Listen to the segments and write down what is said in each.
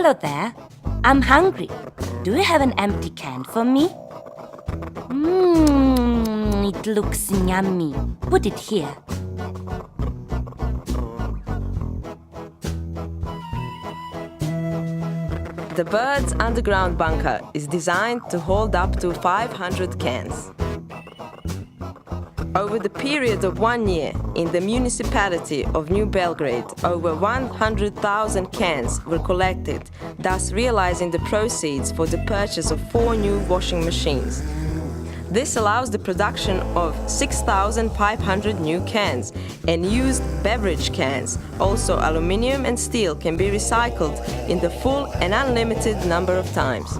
Hello there. I'm hungry. Do you have an empty can for me? It looks yummy. Put it here. The bird's underground bunker is designed to hold up to 500 cans. Over the period of 1 year, in the municipality of New Belgrade, over 100,000 cans were collected, thus realizing the proceeds for the purchase of 4 new washing machines. This allows the production of 6,500 new cans, and used beverage cans, also aluminium and steel, can be recycled in the full and unlimited number of times.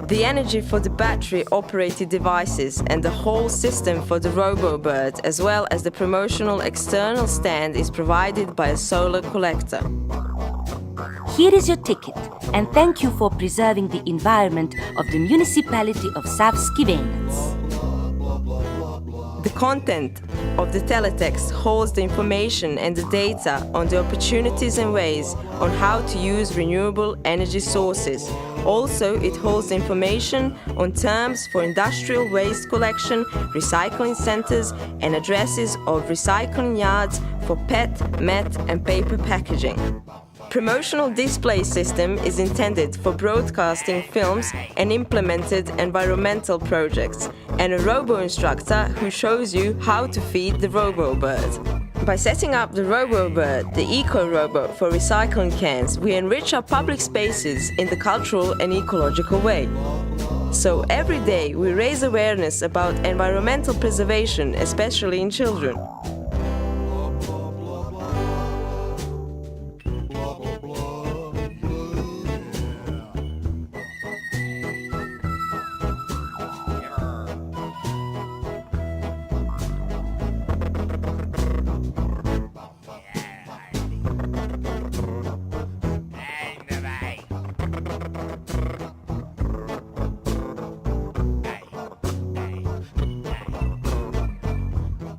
The energy for the battery-operated devices and the whole system for the ROBO bird, as well as the promotional external stand, is provided by a solar collector. Here is your ticket, and thank you for preserving the environment of the municipality of Savski Venac. The content of the teletext holds the information and the data on the opportunities and ways on how to use renewable energy sources. Also, it holds information on terms for industrial waste collection, recycling centers, and addresses of recycling yards for PET, MET, and paper packaging. Promotional display system is intended for broadcasting films and implemented environmental projects, and a robo instructor who shows you how to feed the robo bird. By setting up the robo bird, the eco-robo for recycling cans, we enrich our public spaces in the cultural and ecological way. So every day we raise awareness about environmental preservation, especially in children.